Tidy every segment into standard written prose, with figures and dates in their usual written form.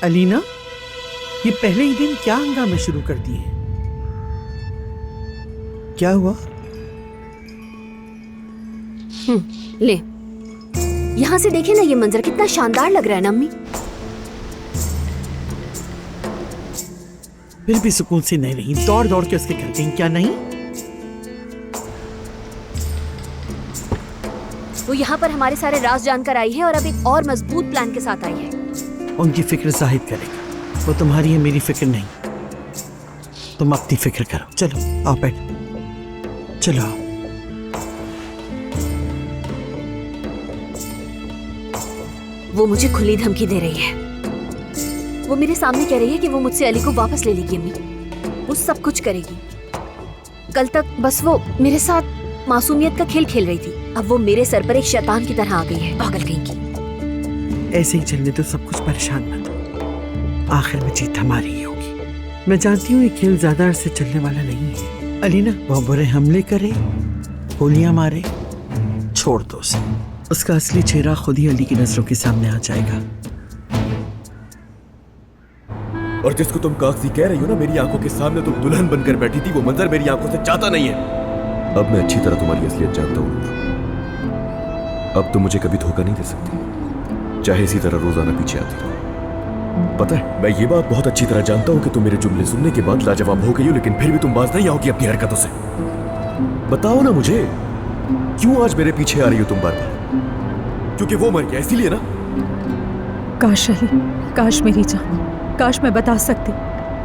अलीना, ये पहले ही दिन क्या हंगामे शुरू कर दिए? क्या हुआ? ले, यहाँ से देखिए ना, ये मंजर कितना शानदार लग रहा है ना अम्मी। फिर भी सुकून से नहीं रही, दौड़ दौड़ के उसके घर गई, क्या नहीं? वो यहाँ पर हमारे सारे राज जानकर आई है और अब एक और मजबूत प्लान के साथ आई है। उनकी फिक्र जाहिद करेगा, वो तुम्हारी है, मेरी फिक्र नहीं। तुम अपनी फिक्र करो। चलो आओ बैठो, चलो आओ। वो मुझे खुली धमकी दे रही है। वो मेरे सामने कह रही है कि वो मुझसे अली को वापस ले लेगी अम्मी। वो सब कुछ करेगी। कल तक बस वो मेरे साथ मासूमियत का खेल खेल रही थी, अब वो मेरे सर पर एक शैतान की तरह आ गई है, पागल कहीं की। ऐसे ही चलने तो सब कुछ परेशान मत हो, आखिर में जीत हमारी ही होगी। मैं जानती हूँ ये खेल ज्यादा अरसे चलने वाला नहीं है। अलीना, वो बुरे हमले करे, गोलियां मारे, छोड़ दो उसे। उसका असली चेहरा खुद ही अली की नजरों के सामने आ जाएगा। और जिसको तुम कागजी कह रही हो ना, मेरी आंखों के सामने तुम दुल्हन बनकर बैठी थी, वो मंजर मेरी आंखों से जाता नहीं है। अब मैं अच्छी तरह तुम्हारी असलियत जानता हूँ। अब तुम मुझे कभी धोखा नहीं दे सकती, चाहे इसी तरह रोजाना पीछे आती रहो। पता है, मैं ये बात बहुत अच्छी तरह जानता हूँ कि तुम मेरे जुमले सुनने के बाद लाजवाब हो गई हो, लेकिन फिर भी तुम बाज नहीं आओगी अपनी हरकतों से। बताओ ना मुझे, क्यों आज मेरे पीछे आ रही हो तुम बार बार? क्योंकि वो मर गया इसीलिए ना? काश अली, काश मेरी जान, काश मैं बता सकती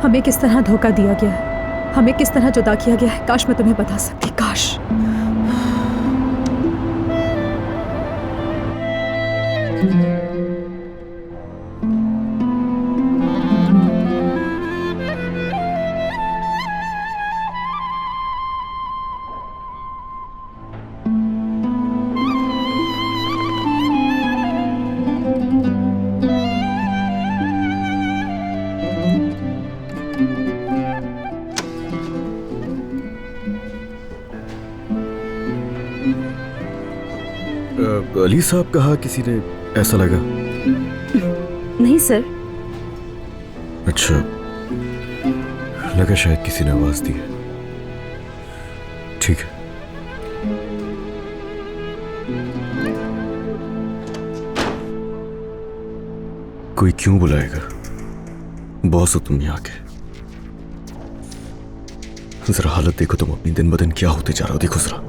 हमें किस तरह धोखा दिया गया है, हमें किस तरह जुदा किया गया है। काश मैं तुम्हें बता सकती, काश। अली साहब कहा किसी ने, ऐसा लगा? नहीं सर। अच्छा, लगा शायद किसी ने आवाज दी है। ठीक है। कोई क्यों बुलाएगा? बॉस हो तुम यहाँ के। जरा हालत देखो तुम अपनी, दिन ब दिन क्या होते जा रहा हो, देखो जरा।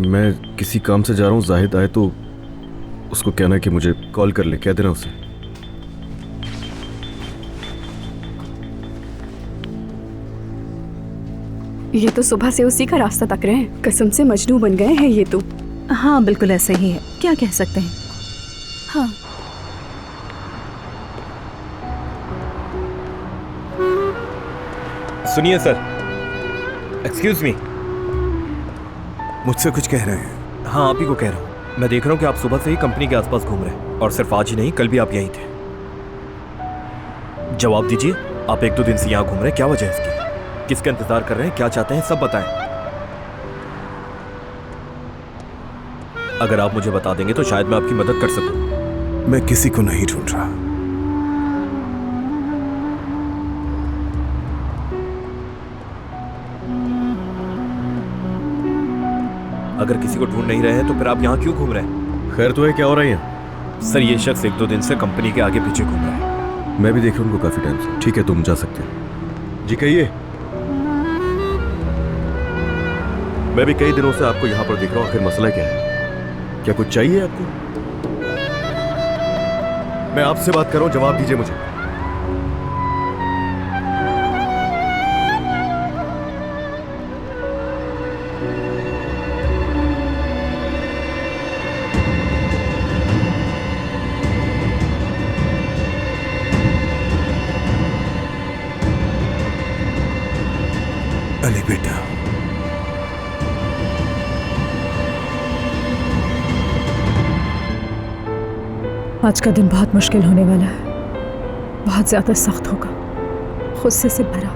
मैं किसी काम से जा रहा हूँ, जाहिद आए तो उसको कहना कि मुझे कॉल कर ले, कह देना उसे। ये तो सुबह से उसी का रास्ता तक रहे हैं, कसम से मजनू बन गए हैं ये तो। हाँ बिल्कुल ऐसे ही है, क्या कह सकते हैं। हाँ, सुनिए सर, एक्सक्यूज मी। मुझसे कुछ कह रहे हैं? हाँ, आप ही को कह रहा हूँ। मैं देख रहा हूँ कि आप सुबह से ही कंपनी के आसपास घूम रहे हैं, और सिर्फ आज ही नहीं, कल भी आप यहीं थे। जवाब दीजिए, आप 1-2 दिन से यहाँ घूम रहे हैं, क्या वजह है इसकी? किसका इंतजार कर रहे हैं, क्या चाहते हैं, सब बताएं। अगर आप मुझे बता देंगे तो शायद मैं आपकी मदद कर सकूं। मैं किसी को नहीं ढूंढ रहा। अगर किसी को ढूंढ नहीं रहे हैं तो फिर आप यहाँ क्यों घूम रहे हैं? खैर तो है, क्या हो रहा है यहाँ? सर, ये शख्स 1-2 दिन से कंपनी के आगे पीछे घूम रहा है। मैं भी देख उनको काफी टाइम से। ठीक है, तुम जा सकते हो। जी कहिए। मैं भी कई दिनों से आपको यहाँ पर देख रहा हूँ, आखिर मसला क्या है? क्या कुछ चाहिए आपको? मैं आपसे बात कर रहा हूँ, जवाब दीजिए मुझे। अली बेटा, आज का दिन बहुत मुश्किल होने वाला है, बहुत ज्यादा सख्त होगा, गुस्से से भरा,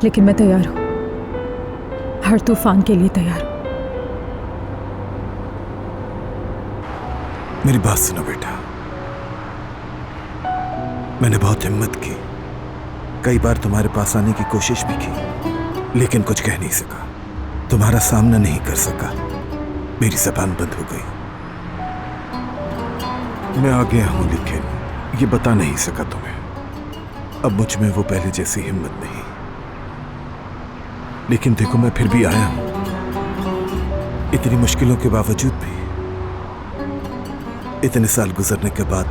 लेकिन मैं तैयार हूँ। हर तूफान के लिए तैयार। मेरी बात सुनो बेटा, मैंने बहुत हिम्मत की, कई बार तुम्हारे पास आने की कोशिश भी की, लेकिन कुछ कह नहीं सका, तुम्हारा सामना नहीं कर सका, मेरी जबान बंद हो गई। मैं आ गया हूं लेकिन ये बता नहीं सका तुम्हें, अब मुझ में वो पहले जैसी हिम्मत नहीं। लेकिन देखो मैं फिर भी आया हूं, इतनी मुश्किलों के बावजूद भी। इतने साल गुजरने के बाद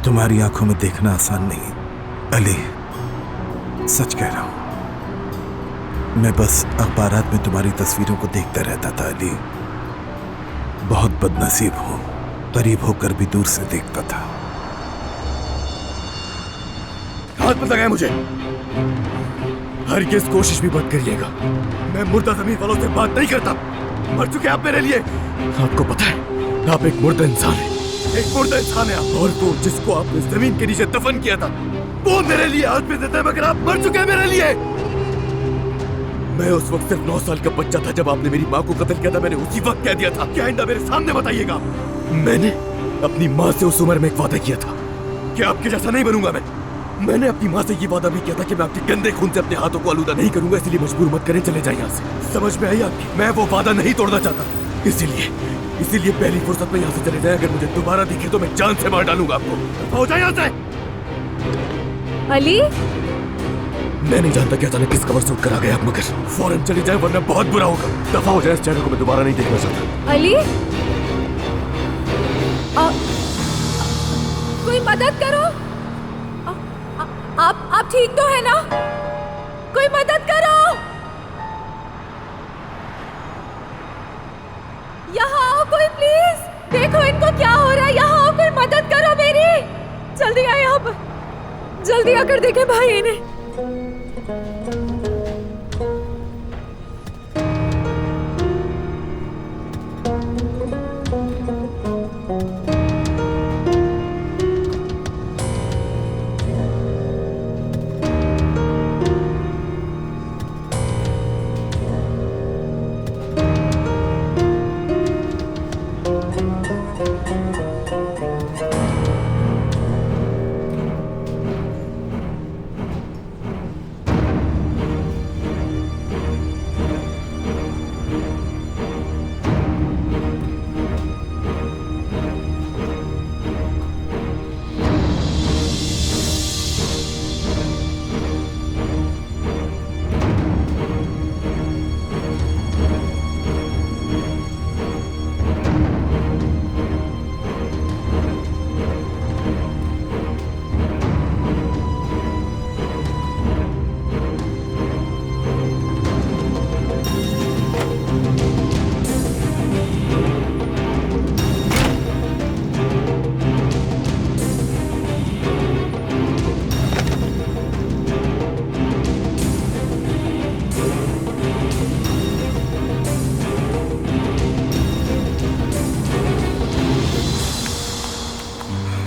तुम्हारी आंखों में देखना आसान नहीं अली, सच कह रहा हूं। मैं बस अखबारात में तुम्हारी तस्वीरों को देखता रहता था अली, बहुत बदनसीब हूं, करीब होकर भी दूर से देखता था। हाथ मत लगाए मुझे, हरगिज़ कोशिश भी मत करिएगा। मैं मुर्दा जमीन वालों से बात नहीं करता, मर चुके आप मेरे लिए। आपको पता है आप एक मुर्दा इंसान है, एक मुर्दा इंसान है आप। और वो जिसको आपने जमीन के नीचे दफन किया था वो मेरे लिए आज भी जिंदा है, मगर आप मर चुके हैं मेरे लिए। मैं उस वक्त सिर्फ 9 साल का बच्चा था जब आपने मेरी माँ को कत्ल किया था। मैंने उसी वक्त कह दिया था कि आइंदा मेरे सामने बताइएगा। मैंने अपनी माँ से उस उम्र में एक वादा किया था कि आपके जैसा नहीं बनूंगा मैंने अपनी माँ से ये वादा भी किया था कि मैं आपके गंदे खून से अपने हाथों को आलूदा नहीं करूंगा, इसलिए मजबूर मत करें, चले जाए यहाँ से। समझ में आई आपकी? मैं वो वादा नहीं तोड़ना चाहता, इसीलिए पहली फुर्सत में यहाँ से चले जाए। अगर मुझे दोबारा दिखे तो मैं जान से मार डालूंगा आपको। हो जाए यहाँ से। अली, मैं नहीं जानता कि अचानक किस कबर से उठकर आ गए आप, मगर फौरन चले जाए वरना बहुत बुरा होगा। दफा हो जाए, इस चेहरे को मैं दोबारा नहीं देखना चाहता। अली, कोई मदद करो। आप ठीक तो है ना? कोई मदद करो। यहाँ आओ कोई प्लीज, देखो इनको क्या हो रहा है। यहाँ आओ, कोई मदद करो मेरी। जल्दी आए यहाँ पर, जल्दी आकर देखे भाई इन्हें।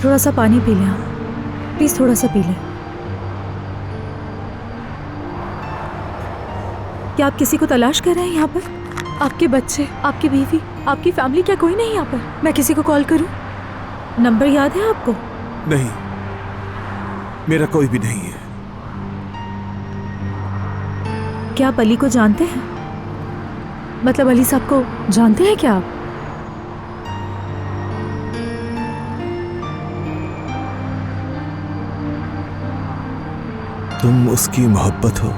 थोड़ा सा पानी पी लें आप, प्लीज थोड़ा सा पी लें। क्या आप किसी को तलाश कर रहे हैं यहाँ पर? आपके बच्चे, आपकी बीवी, आपकी फैमिली, क्या कोई नहीं यहाँ पर? मैं किसी को कॉल करूँ? नंबर याद है आपको? नहीं, मेरा कोई भी नहीं है। क्या आप अली को जानते हैं? मतलब अली साहब को जानते हैं क्या आप? तुम उसकी मोहब्बत हो?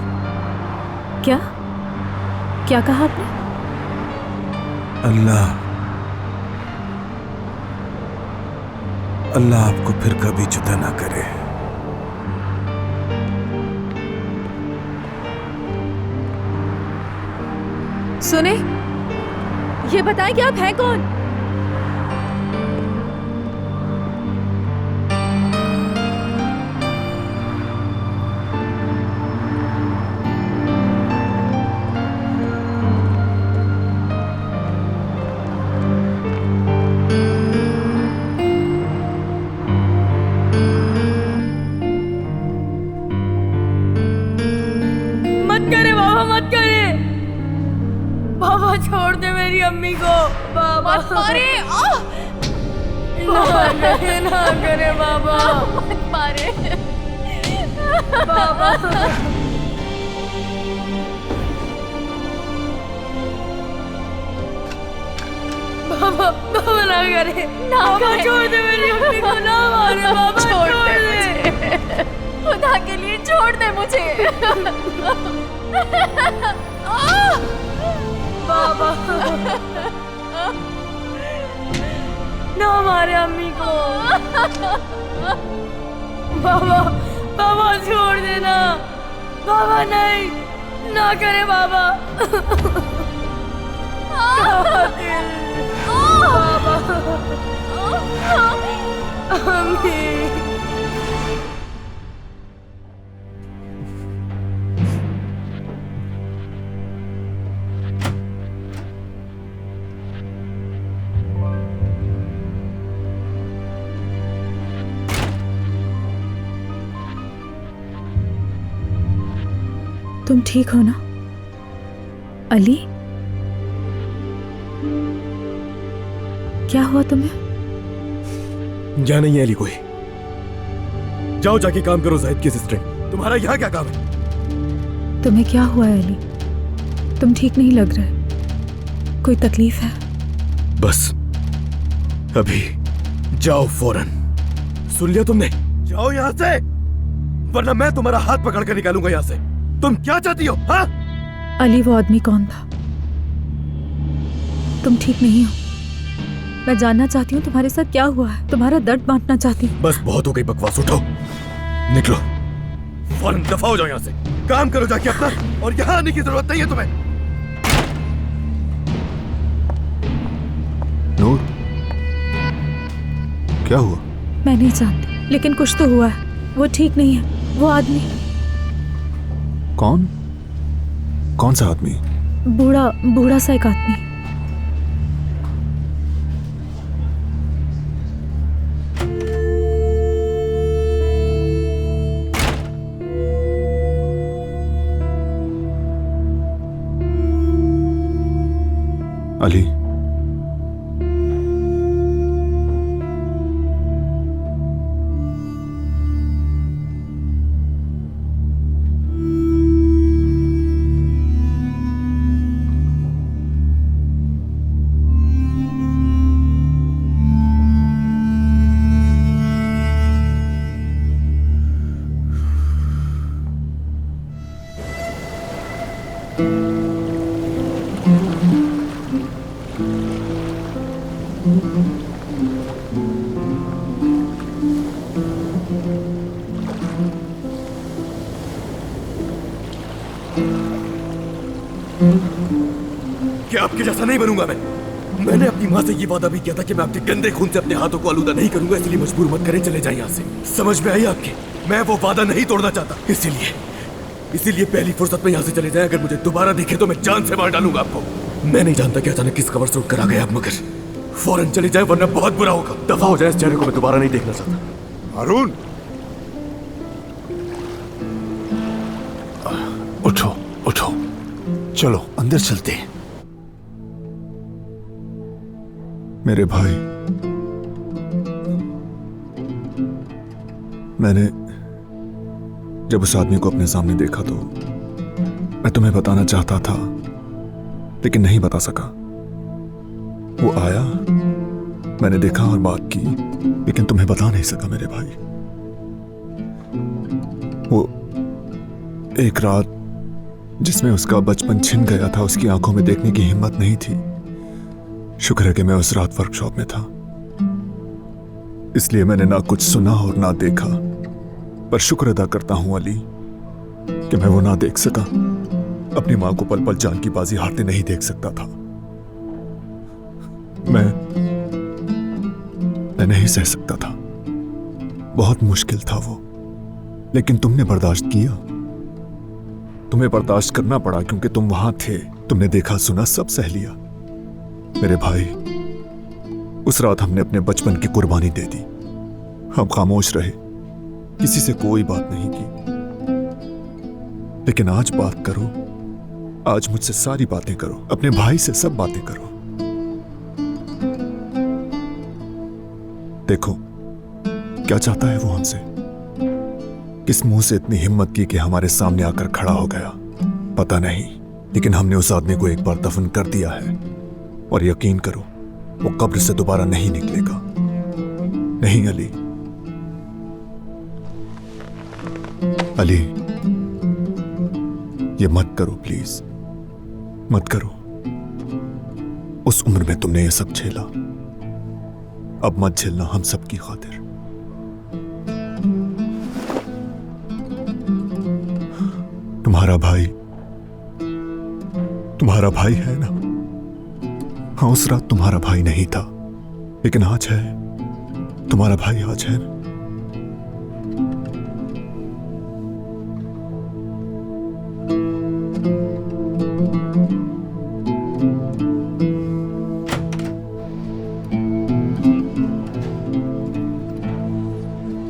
क्या क्या कहा आपने? अल्लाह आपको फिर कभी जुदा ना करे। सुने, ये बताएं कि आप हैं कौन? मत करे बाबा, मत करे। बाबा छोड़ दे मेरी अम्मी को। बाबा मत मारे, ना करे बाबा, मत मारे। बाबा बाबा बाबा ना करे, बाबा छोड़ दे मेरी अम्मी को, ना मारे बाबा, छोड़ दे। खुदा के लिए छोड़ दे मुझे। बाबा ना मारे अम्मी को। बाबा बाबा छोड़ देना, बाबा नहीं, ना करे बाबा। बाबा अम्मी तुम ठीक हो ना अली? क्या हुआ तुम्हें? यहाँ नहीं है अली कोई। जाओ जाके काम करो जाहिद की असिस्टेंट। तुम्हारा यहाँ क्या काम है? तुम्हें क्या हुआ है अली? तुम ठीक नहीं लग रहे। कोई तकलीफ है? बस अभी जाओ फौरन। सुन लिया तुमने? जाओ यहाँ से, वरना मैं तुम्हारा हाथ पकड़ कर निकालूंगा यहाँ से। तुम क्या चाहती हो? हाँ? अली वो आदमी कौन था? तुम ठीक नहीं हो। मैं जानना चाहती हूँ तुम्हारे साथ क्या हुआ है। तुम्हारा दर्द बांटना चाहती हूँ। बस बहुत हो गई बकवास, उठो निकलो, फौरन दफा हो जाओ यहाँ से। काम करो जाके अपना, और यहाँ आने की जरूरत नहीं है तुम्हें। नूर, क्या हुआ? मैं नहीं जानती, लेकिन कुछ तो हुआ है। वो ठीक नहीं है। वो आदमी कौन? कौन सा आदमी? बूढ़ा सा एक आदमी। अली, क्या आपके जैसा नहीं बनूंगा मैं? मैंने अपनी माँ से ये वादा भी किया था कि मैं आपके गंदे खून से अपने हाथों को आलूदा नहीं करूंगा, इसलिए मजबूर मत करें, चले जाए यहाँ से। समझ में आई आपके? मैं वो वादा नहीं तोड़ना चाहता, इसीलिए पहली फुर्सत में यहाँ से चले जाए। अगर मुझे दोबारा दिखे तो मैं जान से मार डालूंगा आपको। मैं नहीं जानता कि अचानक किस कवर से उठकर आ गए आप, मगर फौरन चले जाए वरना बहुत बुरा होगा। दफा हो जाए, इस चेहरे को मैं दोबारा नहीं देखना चाहता। हारून, उठो उठो, चलो अंदर चलते हैं। मेरे भाई, मैंने जब उस आदमी को अपने सामने देखा तो मैं तुम्हें बताना चाहता था, लेकिन नहीं बता सका। वो आया, मैंने देखा और बात की, लेकिन तुम्हें बता नहीं सका मेरे भाई। वो एक रात जिसमें उसका बचपन छिन गया था, उसकी आंखों में देखने की हिम्मत नहीं थी। शुक्र है कि मैं उस रात वर्कशॉप में था, इसलिए मैंने ना कुछ सुना और ना देखा। पर शुक्र अदा करता हूं अली कि मैं वो ना देख सका। अपनी मां को पल पल जान की बाजी हारते नहीं देख सकता था। मैं नहीं सह सकता था। बहुत मुश्किल था वो, लेकिन तुमने बर्दाश्त किया। तुम्हें बर्दाश्त करना पड़ा क्योंकि तुम वहां थे। तुमने देखा, सुना, सब सह लिया। मेरे भाई, उस रात हमने अपने बचपन की कुर्बानी दे दी। हम खामोश रहे, किसी से कोई बात नहीं की। लेकिन आज बात करो आज मुझसे सारी बातें करो, अपने भाई से सब बातें करो। देखो क्या चाहता है वो हमसे, किस मुंह से इतनी हिम्मत की कि हमारे सामने आकर खड़ा हो गया पता नहीं, लेकिन हमने उस आदमी को एक बार दफन कर दिया है और यकीन करो वो कब्र से दोबारा नहीं निकलेगा। नहीं अली, अली ये मत करो प्लीज, मत करो। उस उम्र में तुमने ये सब झेला, अब मत झेलना हम सब की खातिर। तुम्हारा भाई है ना? हाँ, उस रात तुम्हारा भाई नहीं था, लेकिन आज है, तुम्हारा भाई आज है।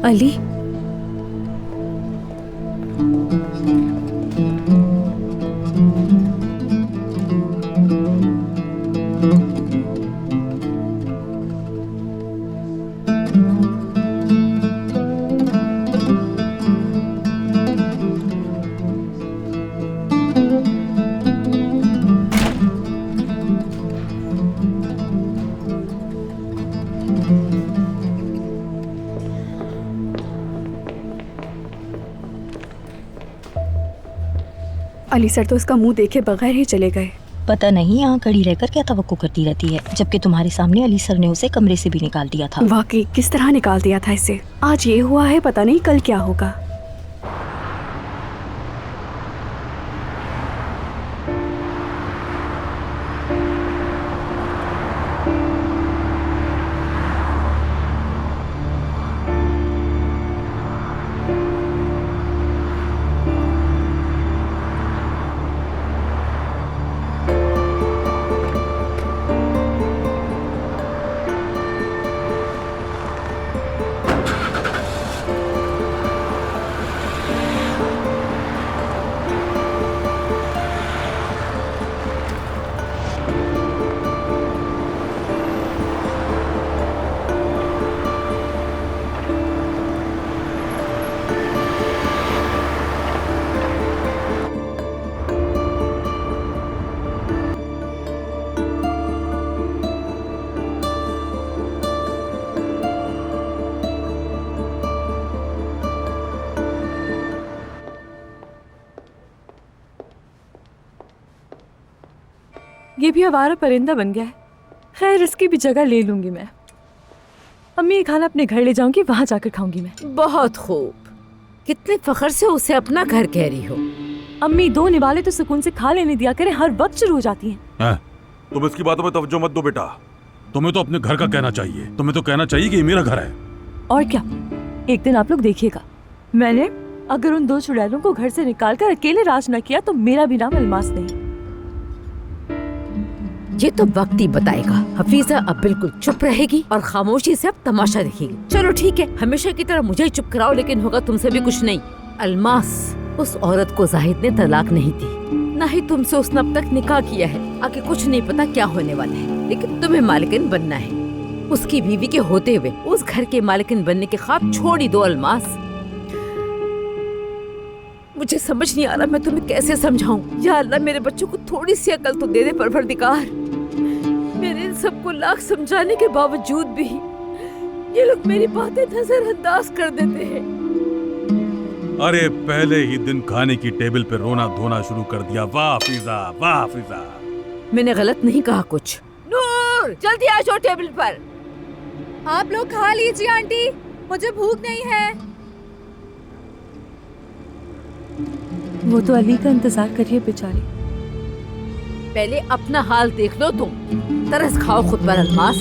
अली, अली सर तो उसका मुंह देखे बगैर ही चले गए। पता नहीं यहाँ खड़ी रहकर क्या तवक्को करती रहती है, जबकि तुम्हारे सामने अली सर ने उसे कमरे से भी निकाल दिया था। वाकई किस तरह निकाल दिया था इसे। आज ये हुआ है, पता नहीं कल क्या होगा। ये भी आवारा परिंदा बन गया है। खैर, इसकी भी जगह ले लूंगी मैं। अम्मी, ये खाना अपने घर ले जाऊंगी, वहां जाकर खाऊंगी मैं। बहुत खूब, कितने फख्र से उसे अपना घर कह रही हो। अम्मी, दो निवाले तो सुकून से खा लेने दिया करें, हर वक्त शुरू हो जाती हैं। तुम इसकी बातों में तवज्जो मत दो बेटा, तुम्हें तो अपने घर का कहना चाहिए। तुम्हें तो कहना चाहिए कि ये मेरा घर है। और क्या, एक दिन आप लोग देखिएगा, मैंने अगर उन दो चुड़ैलों को घर से निकालकर अकेले राज न किया तो मेरा भी नाम अलमास नहीं। ये तो वक्त ही बताएगा। हफीजा अब बिल्कुल चुप रहेगी और खामोशी से अब तमाशा देखेगी। चलो ठीक है, हमेशा की तरह मुझे ही चुप कराओ, लेकिन होगा तुमसे भी कुछ नहीं। अलमास, उस औरत को जाहिद ने तलाक नहीं दी, ना ही तुमसे उसने अब तक निकाह किया है। आगे कुछ नहीं पता क्या होने वाला है, लेकिन तुम्हें मालिकिन बनना है। उसकी बीवी के होते हुए उस घर के मालिकिन बनने के ख्वाब छोड़ ही दो अलमास। मुझे समझ नहीं आ रहा मैं तुम्हें कैसे समझाऊं। या अल्लाह, मेरे बच्चों को थोड़ी सी अकल तो दे दे परवरदिगार। मेरे इन सबको लाख समझाने के बावजूद भी ये लोग मेरी बातें नजरअंदाज कर देते हैं। अरे पहले ही दिन खाने की टेबल पे रोना धोना शुरू कर दिया। वाह फिजा, वाह फिजा। मैंने गलत नहीं कहा कुछ। नूर, जल्दी आ जाओ टेबल पर। आप लोग खा लीजिए आंटी, मुझे भूख नहीं है। वो तो अली का इंतजार करिए बेचारी। पहले अपना हाल देख लो तुम, तरस खाओ खुद पर अलमास।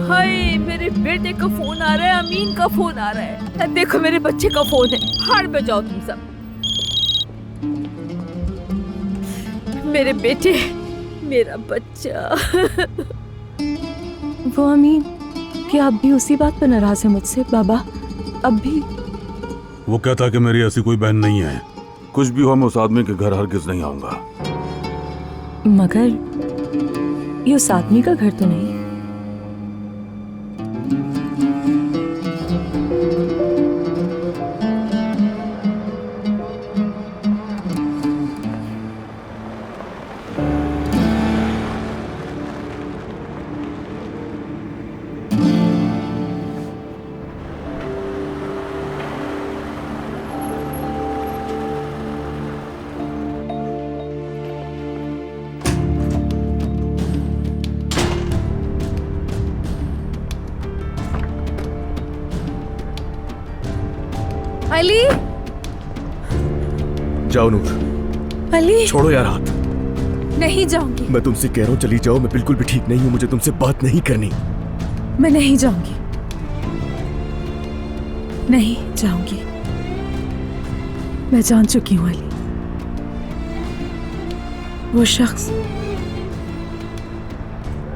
हाय, मेरे बेटे का फोन आ रहा है, अमीन का फोन आ रहा है। देखो मेरे बच्चे का फोन है, हार में जाओ तुम सब। मेरे बेटे, मेरा बच्चा। वो अमीन, क्या अब भी उसी बात पर नाराज है मुझसे? बाबा, अब भी? वो कहता कि मेरी ऐसी कोई बहन नहीं है। कुछ भी हो, मैं उस आदमी के घर हरगिज नहीं आऊंगा। मगर ये उस आदमी का घर तो नहीं। अली, जाओ नूर, अली, छोड़ो यार हाथ। नहीं जाऊंगी। मैं तुमसे कह रहा हूँ चली जाओ, मैं बिल्कुल भी ठीक नहीं हूँ, मुझे तुमसे बात नहीं करनी। मैं नहीं जाऊंगी, नहीं जाऊंगी। मैं जान चुकी हूं अली, वो शख्स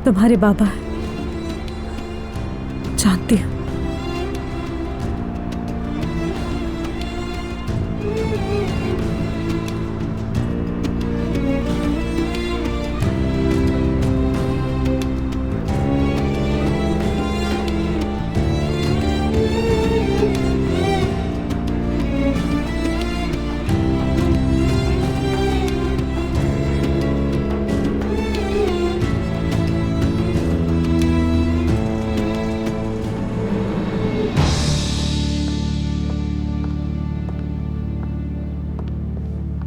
तुम्हारे बाबा है, जानती हूं।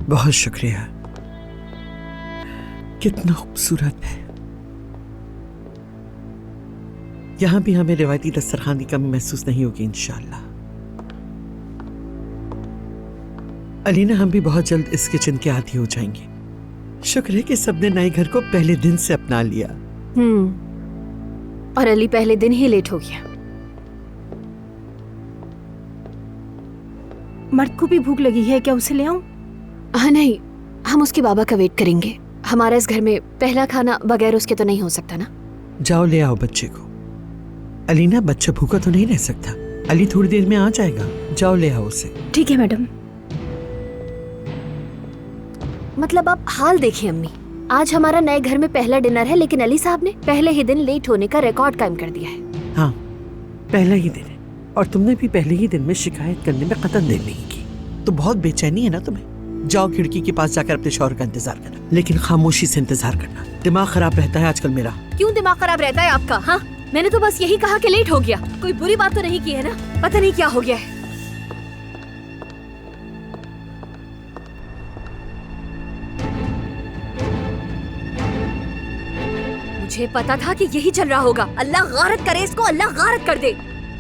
बहुत शुक्रिया, कितना खूबसूरत है। यहां भी हमें रिवायती दस्तरखान की कमी महसूस नहीं होगी इंशाअल्लाह। अलीना, हम भी बहुत जल्द इस किचन के आदी हो जाएंगे। शुक्र है कि सबने नए घर को पहले दिन से अपना लिया। और अली पहले दिन ही लेट हो गया। मर्द को भी भूख लगी है क्या, उसे ले आऊं? हाँ नहीं, हम उसके बाबा का वेट करेंगे। हमारा इस घर में पहला खाना बगैर उसके तो नहीं हो सकता ना। जाओ ले आओ बच्चे को। अलीना, बच्चा भूखा तो नहीं रह सकता। अली थोड़ी देर में आ जाएगा, जाओ ले आओ उसे। ठीक है मैडम। मतलब आप हाल देखिए अम्मी, आज हमारा नए घर में पहला डिनर है, लेकिन अली साहब ने पहले ही दिन लेट होने का रिकॉर्ड कायम कर दिया है। हाँ, पहला ही दिन है और तुमने भी पहले ही दिन में शिकायत करने में कतई देर नहीं की, तो बहुत बेचैनी है ना तुम्हें। जाओ खिड़की के पास जाकर अपने शौहर का इंतजार करना, लेकिन खामोशी से इंतजार करना। दिमाग खराब रहता है आजकल मेरा। क्यों दिमाग खराब रहता है आपका? हाँ, मैंने तो बस यही कहा कि लेट हो गया, कोई बुरी बात तो नहीं की है ना? पता नहीं क्या हो गया है। मुझे पता था कि यही चल रहा होगा। अल्लाह गारत करे इसको, अल्लाह गारत कर दे।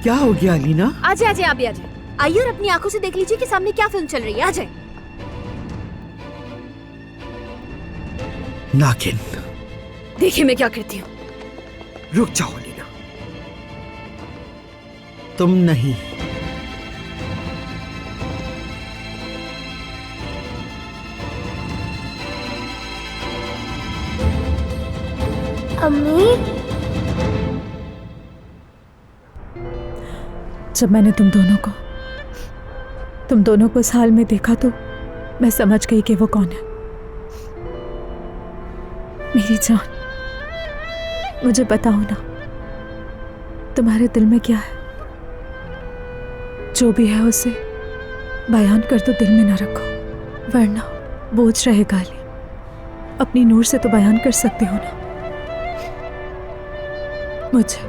क्या हो गया अलीना? आ जाए आप भी आ जाए। आइए और अपनी आंखों से देख लीजिए कि सामने क्या फिल्म चल रही है। आ जाए। नागिन, देखिए मैं क्या करती हूँ। रुक जाओ अलीना, तुम नहीं। अम्मी, जब मैंने तुम दोनों को इस हाल में देखा तो मैं समझ गई कि वो कौन है। मेरी जान, मुझे बताओ ना, तुम्हारे दिल में क्या है? जो भी है उसे बयान कर दो, दिल में ना रखो, वरना बोझ रहेगा। अली, अपनी नूर से तो बयान कर सकते हो ना। मुझे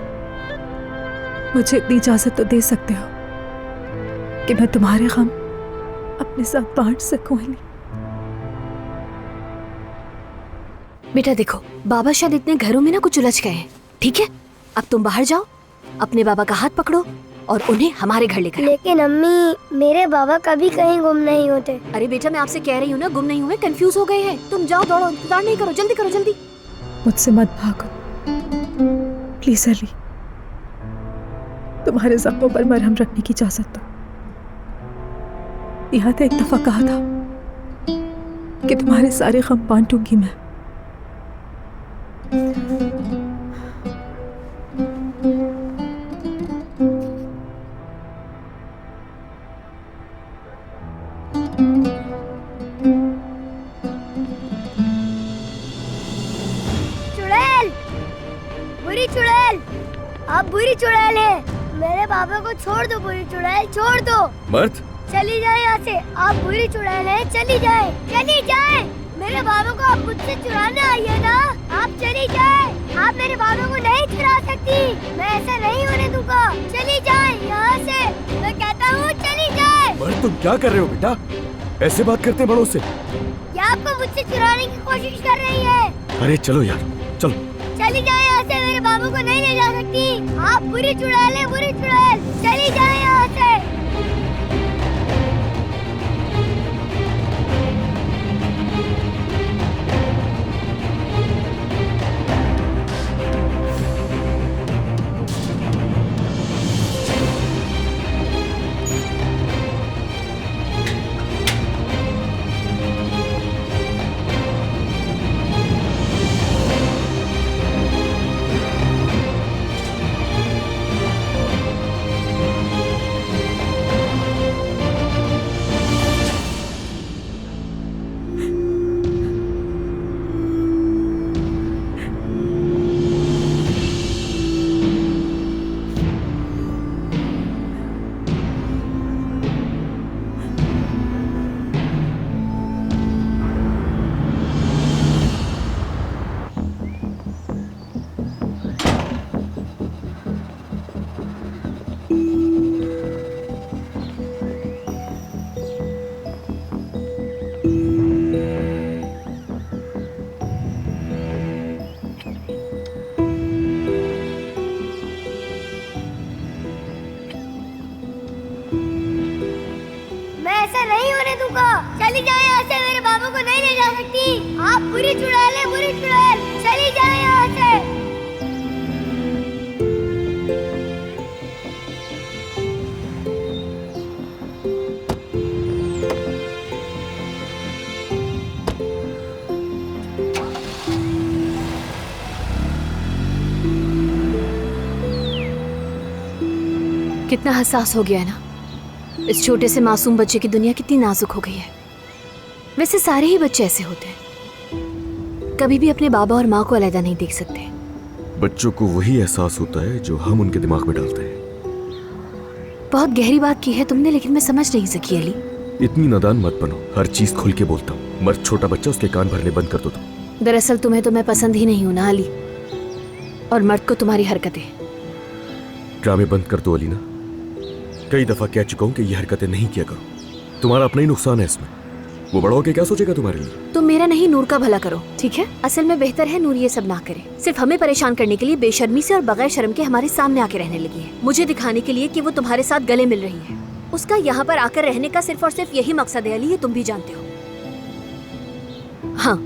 इतनी इजाजत तो दे सकते हो कि मैं तुम्हारे गम अपने साथ बांट सकूं। अली, बेटा देखो, बाबा शायद इतने घरों में ना कुछ उलझ गए हैं, ठीक है? अब तुम बाहर जाओ, अपने बाबा का हाथ पकड़ो और उन्हें हमारे घर लेकर। लेकिन अम्मी, मेरे बाबा कभी कहीं गुम नहीं होते। अरे बेटा, मैं आपसे कह रही हूँ ना, गुम नहीं हुए, कंफ्यूज हो गए हैं। तुम जाओ, दौड़ो, इंतजार नहीं करो, जल्दी करो, जल्दी। मुझसे मत भागो प्लीज अली, तुम्हारे जख्मों पर मरहम रखने की इजाजत दो। यहाँ तो एक दफा कहा था कि तुम्हारे सारे गम बांटूंगी मैं। चुड़ैल, बुरी चुड़ैल, आप बुरी चुड़ैल है। मेरे बाबा को छोड़ दो बुरी चुड़ैल, छोड़ दो। मर्द, चली जाए यहाँ से। आप बुरी चुड़ैल है, चली जाए, चली जाए। मेरे बाबा को आप मुझसे चुराने आई है ना, आप चली जाए। आप मेरे बाबा को नहीं चुरा सकती, मैं ऐसा नहीं होने दूंगा। चली जाए यहाँ से, मैं कहता हूँ चली जाए। मर्द तुम क्या कर रहे हो बेटा? ऐसे बात करते हैं बड़ों से? क्या आपको मुझसे चुराने की कोशिश कर रही है? अरे चलो यार, चलो। चली जाए यहाँ से, मेरे बाबू को नहीं ले जा सकती। आप बुरी चुड़ैल है, बुरी चुड़ैल, चली जाए यहाँ से। चली जाए यहाँ से, मेरे बाबू को नहीं ले जा सकती। आप बुरी चुड़ैल है, बुरी चुड़ैल, चली जाए यहाँ से। कितना हसास हो गया है ना। इस छोटे से मासूम बच्चे की दुनिया कितनी नाजुक हो गई है। वैसे सारे ही बच्चे ऐसे होते हैं, कभी भी अपने बाबा और माँ को अलग नहीं देख सकते। बच्चों को वही एहसास होता है जो हम उनके दिमाग में डालते हैं। बहुत गहरी बात की है तुमने, लेकिन मैं समझ नहीं सकी अली। इतनी नादान मत बनो, हर चीज खुल के बोलता हूँ। मर्द छोटा बच्चा, उसके कान भरने बंद कर दो तुम। दरअसल तुम्हें तो मैं पसंद ही नहीं हूं ना अली, और मर्द को तुम्हारी हरकतें। ड्रामे बंद कर दो अलीना। कई दफा कह चुका हूं कि ये हरकतें नहीं किया करो, तुम्हारा अपना ही नुकसान है इसमें। वो बड़ा होके क्या सोचेगा तुम्हारे लिए? तुम मेरा नहीं नूर का भला करो, ठीक है? असल में बेहतर है नूर ये सब ना करे। सिर्फ हमें परेशान करने के लिए बेशर्मी से और बगैर शर्म के हमारे सामने आके रहने लगी है, मुझे दिखाने के लिए कि वो तुम्हारे साथ गले मिल रही है। उसका यहाँ पर आकर रहने का सिर्फ और सिर्फ यही मकसद है अली, ये तुम भी जानते हो। हाँ,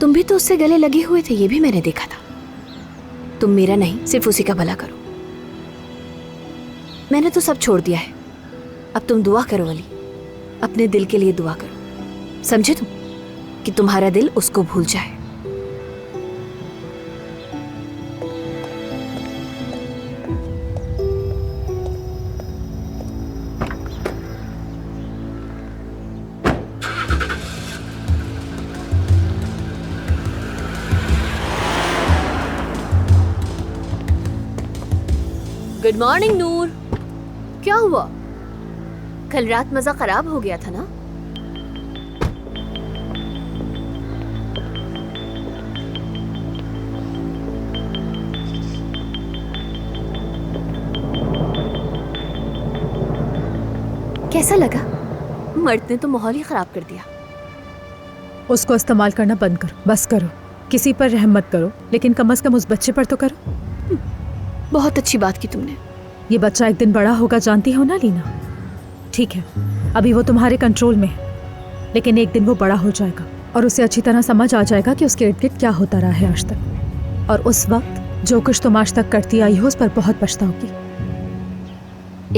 तुम भी तो उससे गले लगे हुए थे, ये भी मैंने देखा था। तुम मेरा नहीं, सिर्फ उसी का भला करो। मैंने तो सब छोड़ दिया है, अब तुम दुआ करो अली, अपने दिल के लिए दुआ करो, समझे तुम? कि तुम्हारा दिल उसको भूल जाए। गुड मॉर्निंग नूर। क्या हुआ? कल रात मजा खराब हो गया था ना? कैसा लगा? मर्द ने तो माहौल ही खराब कर दिया। उसको इस्तेमाल करना बंद करो, बस करो। किसी पर रहम मत करो, लेकिन कम से कम उस बच्चे पर तो करो। बहुत अच्छी बात की तुमने। ये बच्चा एक दिन बड़ा होगा, जानती हो ना लीना? ठीक है, अभी वो तुम्हारे कंट्रोल में है, लेकिन एक दिन वो बड़ा हो जाएगा और उसे अच्छी तरह समझ आ जाएगा कि उसके इर्द गिर्द क्या होता रहा है आज तक। और उस वक्त जो कुछ तुम आज तक करती आई हो उस पर बहुत पछताओगी।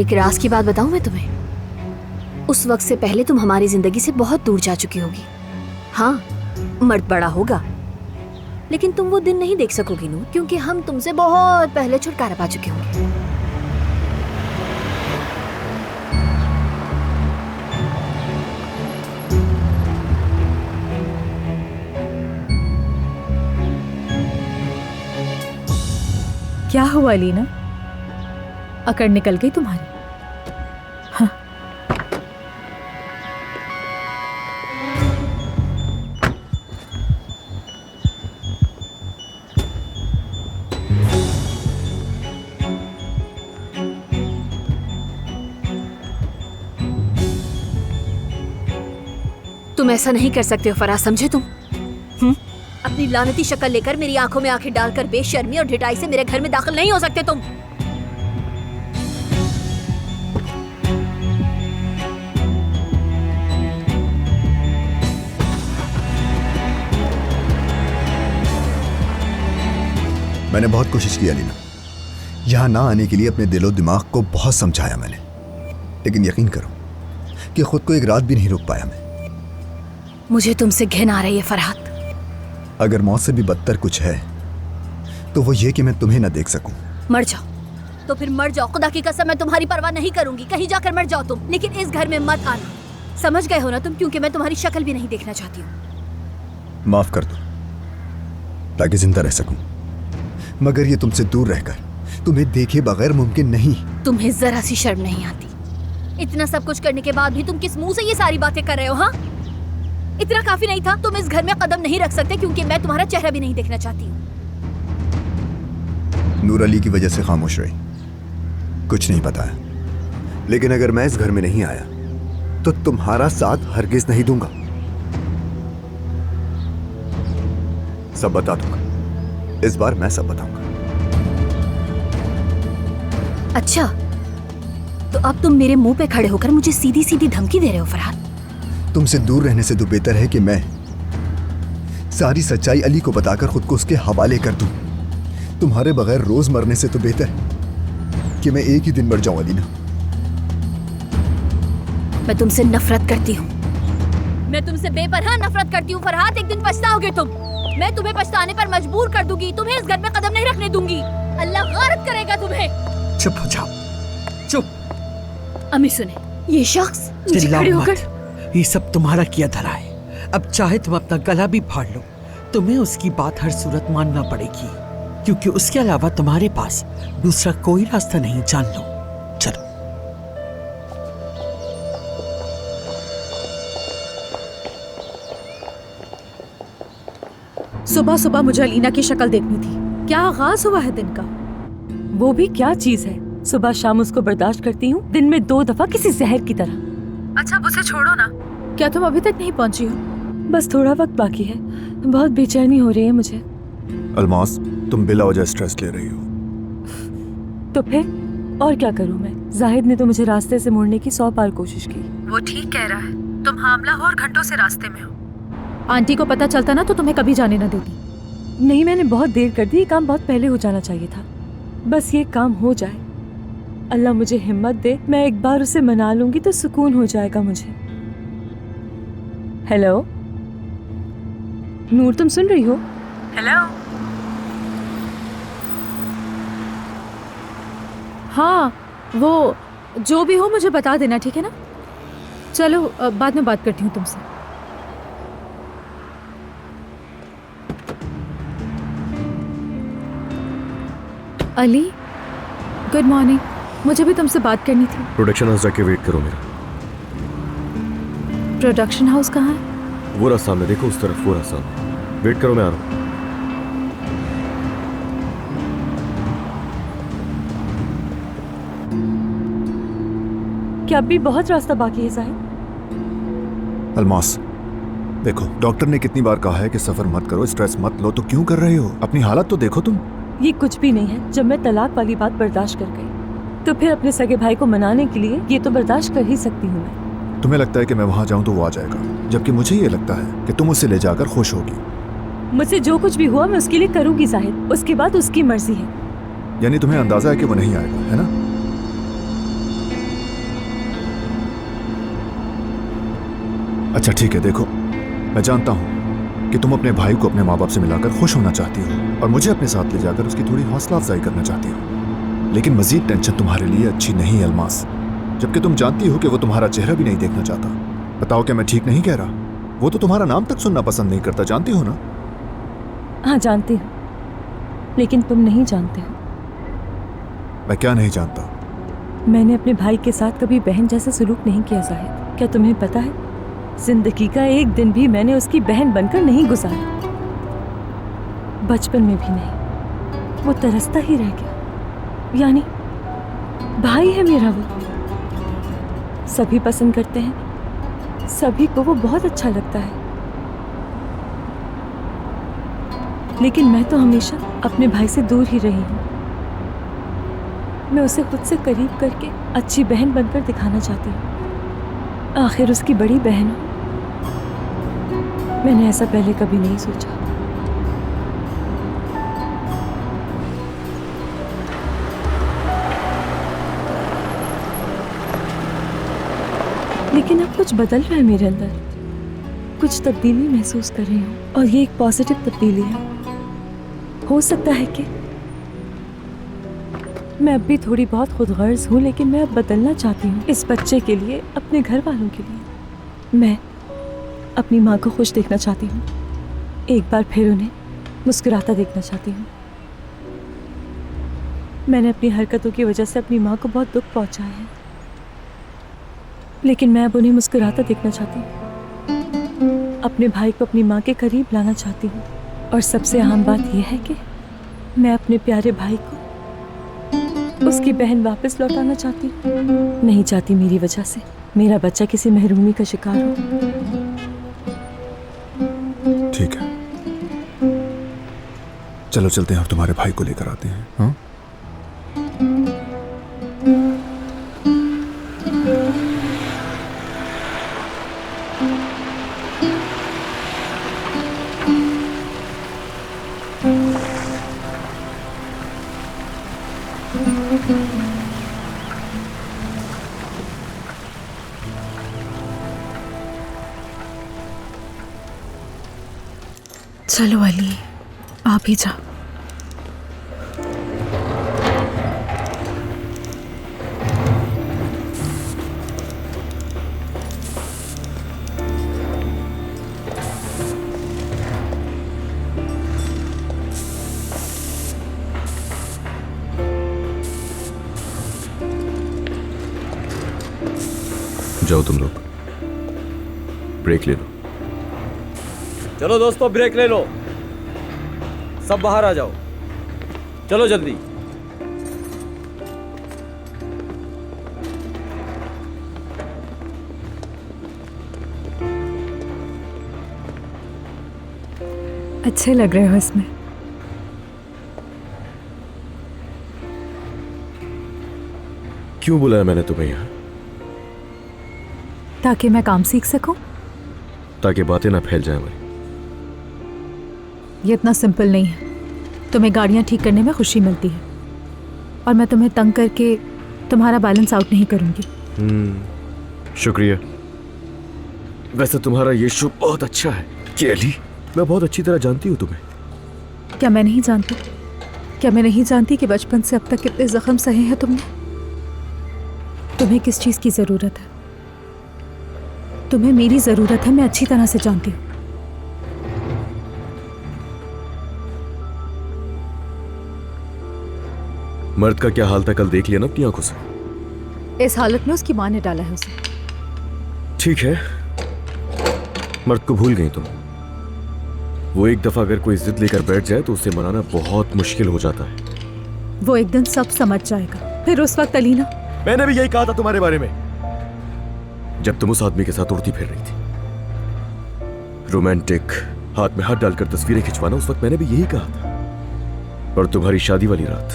एक राज की बात बताऊं मैं तुम्हें? उस वक्त से पहले तुम हमारी जिंदगी से बहुत दूर जा चुकी होगी। हाँ, मर्द बड़ा होगा, लेकिन तुम वो दिन नहीं देख सकोगी नूर, क्योंकि हम तुमसे बहुत पहले छुटकारा पा चुके होंगे। क्या हुआ लीना? अकड़ निकल गई तुम्हारी? हाँ। तुम ऐसा नहीं कर सकते हो फराज, समझे तुम? अपनी लानती शक्ल लेकर मेरी आंखों में आंखें डालकर बेशर्मी और ढिठाई से मेरे घर में दाखिल नहीं हो सकते तुम। मैंने बहुत कोशिश की अलीना, यहां ना आने के लिए अपने दिलो दिमाग को बहुत समझाया मैंने, लेकिन यकीन करो कि खुद को एक रात भी नहीं रोक पाया मैं। मुझे तुमसे घिन आ रही है फरहाद। अगर मौत से भी बदतर कुछ है तो वो ये कि मैं तुम्हें ना देख सकूं। मर जाओ तो फिर मर जाओ, खुदा की कसम मैं तुम्हारी परवाह नहीं करूंगी, कहीं जाकर मर जाओ तुम, लेकिन इस घर में मत आना। समझ गए हो ना तुम? क्योंकि मैं तुम्हारी शक्ल भी नहीं देखना चाहती हूँ। माफ कर दो ताकि जिंदा रह सकूं, मगर ये तुमसे दूर रहकर तुम्हें देखे बगैर मुमकिन नहीं। तुम्हें जरा सी शर्म नहीं आती? इतना सब कुछ करने के बाद भी तुम किस मुंह से ये सारी बातें कर रहे हो? हाँ, इतना काफी नहीं था? तुम इस घर में कदम नहीं रख सकते क्योंकि मैं तुम्हारा चेहरा भी नहीं देखना चाहती हूँ। नूर अली की वजह से खामोश रही, कुछ नहीं बताया, लेकिन अगर मैं इस घर में नहीं आया तो तुम्हारा साथ हरगिज नहीं दूंगा। सब बता दूंगा, इस बार मैं सब बताऊंगा। अच्छा, तो अब तुम मेरे मुंह पे खड़े होकर मुझे सीधी सीधी धमकी दे रहे हो फरहाद? तुमसे दूर रहने से तो बेहतर है कि मैं सारी सच्चाई अली को बताकर खुद को उसके हवाले कर दूं। तुम्हारे बगैर रोज मरने से तो बेहतर है कि मैं एक ही दिन मर जाऊं अलीना। मैं तुमसे नफरत करती हूँ, मैं तुमसे बेपरवाह नफरत करती हूँ फरहाद। एक दिन पछताओगे तुम, मैं तुम्हें पछताने पर मजबूर कर दूंगी, तुम्हें इस घर में कदम नहीं रखने दूंगी। अल्लाह गारत करेगा तुम्हें। चुप हो जाओ, चुप। अम्मी सुने, ये शख्स मुझे खड़े होकर, ये सब तुम्हारा किया धरा है। अब चाहे तुम अपना गला भी फाड़ लो, तुम्हें उसकी बात हर सूरत मानना पड़ेगी, क्योंकि उसके अलावा तुम्हारे पास दूसरा कोई रास्ता नहीं। जान लो, चलो। सुबह सुबह मुझे अलीना की शक्ल देखनी थी। क्या आगाज हुआ है दिन का? वो भी क्या चीज है? सुबह शाम उसको बर्दाश्त करती हूँ, दिन में 2 दफा किसी जहर की तरह। अच्छा, उसे छोड़ो ना। क्या तुम अभी तक नहीं पहुंची हो? बस थोड़ा वक्त बाकी है, बहुत बेचैनी हो रही है मुझे। अलमास, तुम बिला वजह स्ट्रेस ले रही हो। तो फिर और क्या करूं मैं? जाहिद ने तो मुझे रास्ते से मोड़ने की 100 बार कोशिश की। वो ठीक कह रहा है, तुम हामला हो और घंटों से रास्ते में हो। आंटी को पता चलता ना तो तुम्हें कभी जाने ना देती। नहीं, मैंने बहुत देर कर दी, ये काम बहुत पहले हो जाना चाहिए था। बस ये काम हो जाए, अल्लाह मुझे हिम्मत दे, मैं एक बार उसे मना लूंगी तो सुकून हो जाएगा मुझे। हेलो नूर, तुम सुन रही हो? हेलो। हाँ, वो जो भी हो मुझे बता देना, ठीक है ना? चलो बाद में बात करती हूँ तुमसे। Ali, good morning. मुझे भी तुमसे बात करनी थी। प्रोडक्शन हाउस जाके वेट करो मेरा। प्रोडक्शन हाउस कहाँ है? वो रहा सामने, देखो उस तरफ, वो रहा सामने। वेट करो, मैं आ रहा हूँ। क्या अभी बहुत रास्ता बाकी है साहिब? अलमास, देखो डॉक्टर ने कितनी बार कहा है कि सफर मत करो, स्ट्रेस मत लो, तो क्यों कर रहे हो? अपनी हालत तो देखो तुम। ये कुछ भी नहीं है। जब मैं तलाक वाली बात बर्दाश्त कर गई तो फिर अपने सगे भाई को मनाने के लिए ये तो बर्दाश्त कर ही सकती हूँ मैं। तुम्हें लगता है कि मैं वहां जाऊं तो वो आ जाएगा, जबकि मुझे ये लगता है कि तुम उसे ले जाकर खुश होगी। मुझसे जो कुछ भी हुआ मैं उसके लिए करूंगी साहिब, उसके बाद उसकी मर्जी है। यानी तुम्हें अंदाजा है कि वो नहीं आएगा, है ना? अच्छा ठीक है, देखो मैं जानता हूं कि तुम अपने भाई को अपने माँ बाप से मिलाकर खुश होना चाहती हो और मुझे अपने साथ ले जाकर उसकी थोड़ी हौसला अफजाई करना चाहती हो, लेकिन मजीद टेंशन तुम्हारे लिए अच्छी नहीं है अलमास, जबकि तुम जानती हो कि वो तुम्हारा चेहरा भी नहीं देखना चाहता। बताओ क्या मैं ठीक नहीं कह रहा? वो तो तुम्हारा नाम तक सुनना पसंद नहीं करता, जानती हो ना? हाँ जानती हूँ, लेकिन तुम नहीं जानते हो। मैं क्या नहीं जानता? मैंने अपने भाई के साथ कभी बहन जैसा सलूक नहीं किया जाहिद। क्या तुम्हें पता है, जिंदगी का एक दिन भी मैंने उसकी बहन बनकर नहीं गुजारा, बचपन में भी नहीं। वो तरसता ही रह गया। यानी भाई है मेरा वो। सभी पसंद करते हैं, सभी को वो बहुत अच्छा लगता है, लेकिन मैं तो हमेशा अपने भाई से दूर ही रही हूँ। मैं उसे खुद से करीब करके अच्छी बहन बनकर दिखाना चाहती हूँ। आखिर उसकी बड़ी बहन हूँ। मैंने ऐसा पहले कभी नहीं सोचा। लेकिन अब कुछ बदल रहा है मेरे अंदर, कुछ तब्दीली महसूस कर रही हूँ, और ये एक पॉजिटिव तब्दीली है। हो सकता है कि मैं अब भी थोड़ी बहुत खुदगर्ज हूँ, लेकिन मैं अब बदलना चाहती हूँ इस बच्चे के लिए, अपने घर वालों के लिए। मैं अपनी माँ को खुश देखना चाहती हूँ, एक बार फिर उन्हें मुस्कुराता देखना चाहती हूँ। मैंने अपनी हरकतों की वजह से अपनी माँ को बहुत दुख पहुँचाया है, लेकिन मैं अब उन्हें मुस्कुराता देखना चाहती हूँ। अपने भाई को अपनी माँ के करीब लाना चाहती हूँ, और सबसे अहम बात यह है कि मैं अपने प्यारे भाई को उसकी बहन वापस लौटाना चाहती हूँ। नहीं चाहती मेरी वजह से मेरा बच्चा किसी महरूमी का शिकार हो। ठीक है, चलो चलते हैं, अब तुम्हारे भाई को लेकर आते हैं। हाँ? चलो अली, आप ही जाओ। जाओ तुम लोग, ब्रेक ले लो। चलो दोस्तों, ब्रेक ले लो, सब बाहर आ जाओ, चलो जल्दी। अच्छे लग रहे हो इसमें। क्यों बुलाया मैंने तुम्हें यहाँ? ताकि मैं काम सीख सकूं। ताकि बातें ना फैल जाए हमारी। ये इतना सिंपल नहीं है। तुम्हें गाड़ियाँ ठीक करने में खुशी मिलती है, और मैं तुम्हें तंग करके तुम्हारा बैलेंस आउट नहीं करूँगी। शुक्रिया। वैसे तुम्हारा ये शुभ बहुत अच्छा है कि अली, मैं बहुत अच्छी तरह जानती हूँ तुम्हें। क्या मैं नहीं जानती? क्या मैं नहीं जानती कि बचपन से अब तक कितने जख्म सहे हैं तुमने? तुम्हें किस चीज़ की ज़रूरत है? तुम्हें मेरी ज़रूरत है, मैं अच्छी तरह से जानती हूँ। मर्द का क्या हाल था कल देख लिया ना अपनी आंखों से। इस हालत में उसकी माँ ने डाला है उसे। ठीक है, मर्द को भूल गई तुम। वो एक दफा अगर कोई जिद लेकर बैठ जाए तो उसे मनाना बहुत मुश्किल हो जाता है। वो एक दिन सब समझ जाएगा, फिर उस वक्त अलीना। मैंने भी यही कहा था तुम्हारे बारे में जब तुम उस आदमी के साथ उड़ती फिर रही थी। रोमांटिक, हाथ में हाथ डालकर तस्वीरें खिंचवाना, उस वक्त मैंने भी यही कहा था। और तुम्हारी शादी वाली रात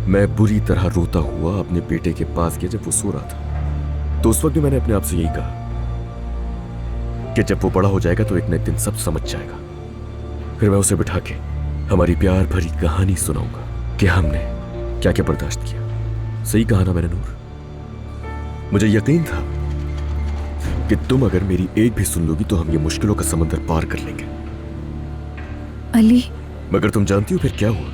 मैं बुरी तरह रोता हुआ अपने बेटे के पास गया जब वो सो रहा था। तो उस वक्त भी मैंने अपने आप से यही कहा कि जब वो बड़ा हो जाएगा तो एक न एक दिन सब समझ जाएगा। फिर मैं उसे बिठा के हमारी प्यार भरी कहानी सुनाऊंगा कि हमने क्या क्या बर्दाश्त किया। सही कहा ना मैंने नूर? मुझे यकीन था कि तुम अगर मेरी एक भी सुन लोगी तो हम ये मुश्किलों का समंदर पार कर लेंगे। अली, मगर तुम जानती हो फिर क्या हुआ?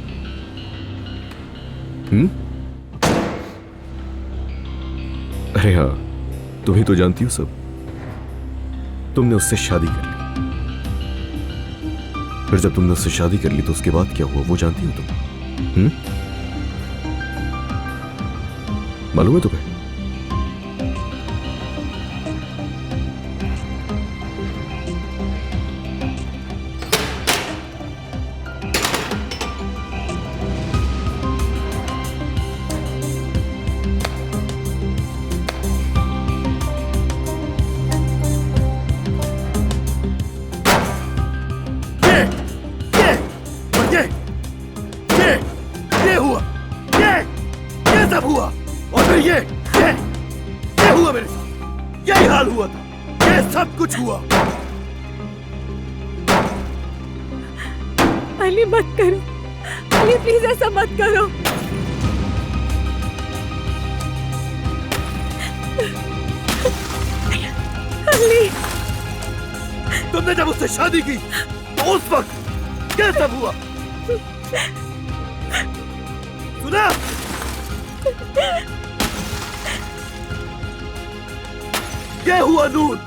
अरे हाँ, तुम ही तो जानती हो सब। तुमने उससे शादी कर ली। फिर जब तुमने उससे शादी कर ली तो उसके बाद क्या हुआ वो जानती हो तुम? मालूम है तुम्हें, ये हुआ, ये सब हुआ, और फिर ये हुआ मेरे साथ, यही हाल हुआ था, ये सब कुछ हुआ। अली मत करो, अली प्लीज ऐसा मत करो। अली, तुमने जब उससे शादी की तो उस वक्त क्या सब हुआ? सुना? क्या हुआ नूर?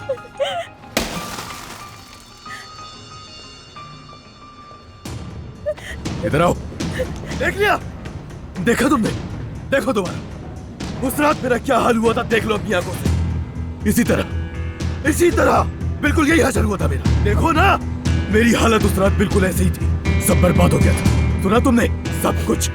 इधर आओ। देख लिया? देखा तुमने? देखो दोबारा। उस रात मेरा क्या हाल हुआ था देख लो अपनी आंखों से। इसी तरह बिल्कुल यही हाल हुआ था मेरा। देखो ना, मेरी हालत उस रात बिल्कुल ऐसे ही थी। सब बर्बाद हो गया था। सुना तुमने? सब कुछ।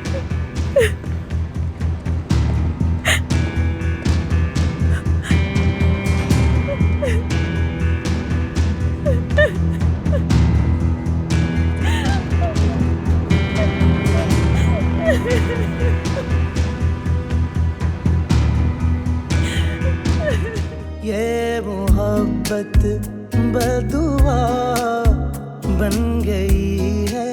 ये मोहब्बत बदुआ बन गई है